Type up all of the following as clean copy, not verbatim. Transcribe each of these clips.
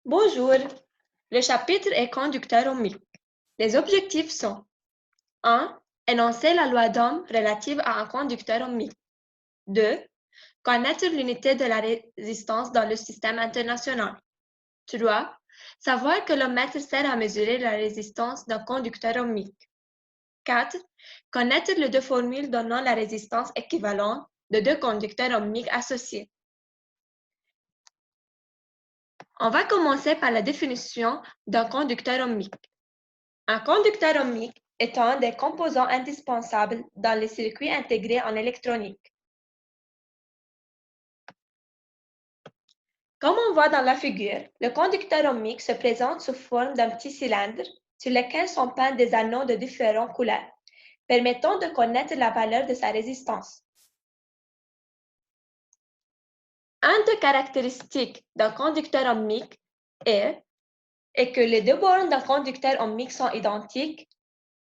Bonjour, le chapitre est conducteur ohmique. Les objectifs sont 1. Énoncer la loi d'Ohm relative à un conducteur ohmique. 2. Connaître l'unité de la résistance dans le système international. 3. Savoir que l'ohmètre sert à mesurer la résistance d'un conducteur ohmique. 4. Connaître les deux formules donnant la résistance équivalente de deux conducteurs ohmiques associés. On va commencer par la définition d'un conducteur ohmique. Un conducteur ohmique est un des composants indispensables dans les circuits intégrés en électronique. Comme on voit dans la figure, le conducteur ohmique se présente sous forme d'un petit cylindre sur lequel sont peints des anneaux de différentes couleurs, permettant de connaître la valeur de sa résistance. Une des caractéristiques d'un conducteur ohmique est que les deux bornes d'un conducteur ohmique sont identiques,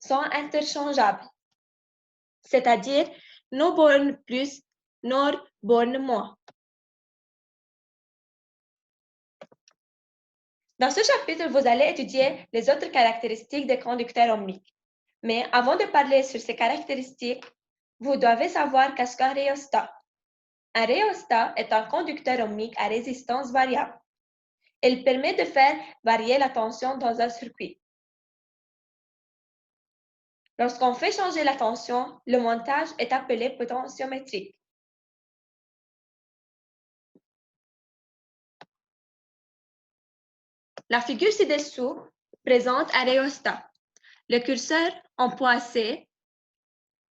sont interchangeables, c'est-à-dire nos bornes plus, nos bornes moins. Dans ce chapitre, vous allez étudier les autres caractéristiques des conducteurs ohmiques. Mais avant de parler sur ces caractéristiques, vous devez savoir qu'est-ce qu'un rhéostat. Un rhéostat est un conducteur ohmique à résistance variable. Il permet de faire varier la tension dans un circuit. Lorsqu'on fait changer la tension, le montage est appelé potentiométrique. La figure ci-dessous présente un rhéostat. Le curseur en point C,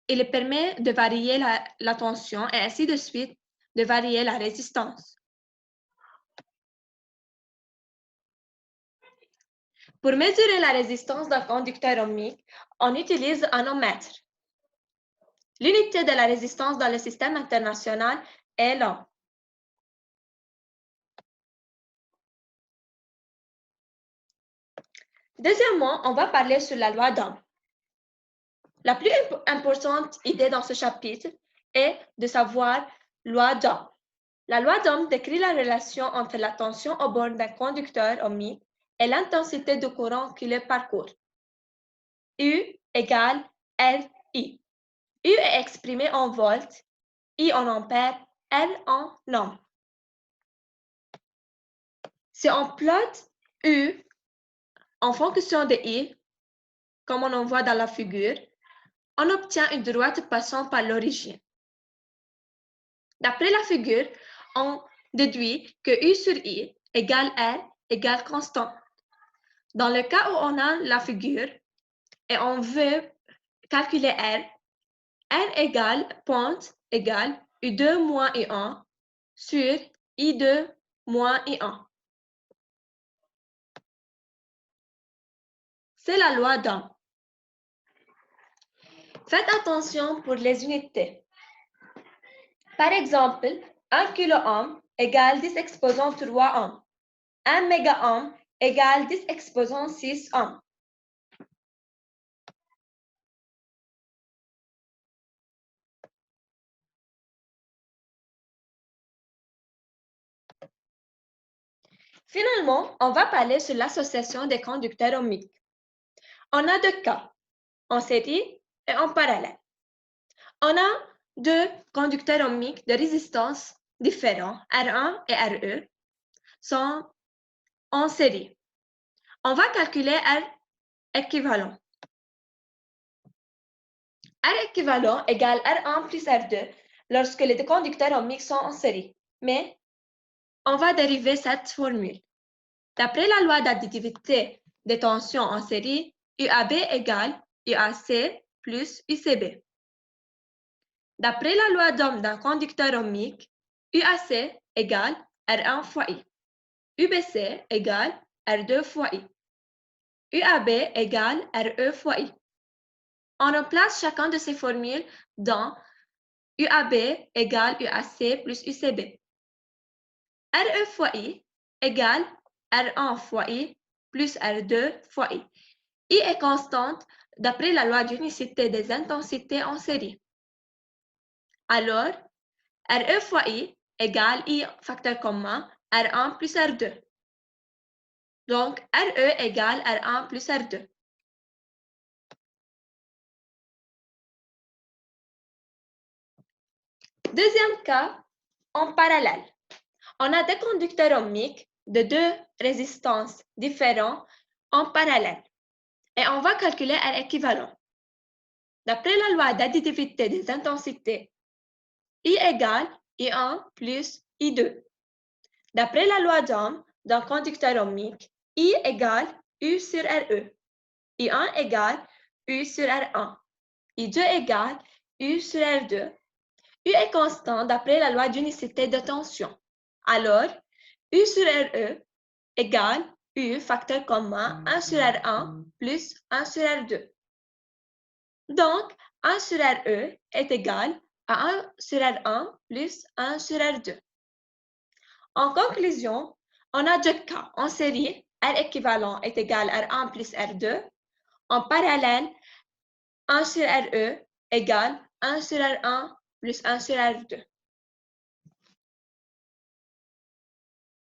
il permet de varier la tension et ainsi de suite de varier la résistance. Pour mesurer la résistance d'un conducteur ohmique, on utilise un ohmètre. L'unité de la résistance dans le système international est l'ohm. Deuxièmement, on va parler sur la loi d'Ohm. La plus importante idée dans ce chapitre est de savoir loi d'Ohm. La loi d'Ohm décrit la relation entre la tension aux bornes d'un conducteur ohmique et l'intensité du courant qui le parcourt. U égale RI. U est exprimé en volts, I en ampères, R en ohm. Si on plotte U en fonction de I, comme on en voit dans la figure, on obtient une droite passant par l'origine. D'après la figure, on déduit que U sur I égale R égale constant. Dans le cas où on a la figure et on veut calculer R égale pointe égale U2 moins I1 sur I2 moins I1. C'est la loi d'Ohm. Faites attention pour les unités. Par exemple, 1 kilo-ohm égale 10 exposant 3 ohms. 1 méga-ohm égale 10 exposant 6 ohms. Finalement, on va parler sur l'association des conducteurs ohmiques. On a deux cas, en série et en parallèle. On a deux conducteurs ohmiques de résistance différents, R1 et RE, sont en série. On va calculer R équivalent. R équivalent égale R1 plus R2 lorsque les deux conducteurs ohmiques sont en série. Mais on va dériver cette formule. D'après la loi d'additivité des tensions en série, UAB égale UAC plus UCB. D'après la loi d'Ohm d'un conducteur ohmique, UAC égale R1 fois I. UBC égale R2 fois I. UAB égale RE fois I. On remplace chacun de ces formules dans UAB égale UAC plus UCB. RE fois I égale R1 fois I plus R2 fois I. I est constante d'après la loi d'unicité des intensités en série. Alors, RE fois I égale I facteur commun R1 plus R2. Donc, RE égale R1 plus R2. Deuxième cas, en parallèle. On a des conducteurs ohmiques de deux résistances différentes en parallèle. Et on va calculer R équivalent. D'après la loi d'additivité des intensités, I égale I1 plus I2. D'après la loi d'Ohm d'un conducteur ohmique, I égale U sur RE. I1 égale U sur R1. I2 égale U sur R2. U est constant d'après la loi d'unicité de tension. Alors, U sur RE égale U facteur commun 1 sur R1 plus 1 sur R2. Donc, 1 sur RE est égal à 1 sur R1 plus 1 sur R2. En conclusion, on a deux cas. En série, R équivalent est égal à R1 plus R2. En parallèle, 1 sur RE égale 1 sur R1 plus 1 sur R2.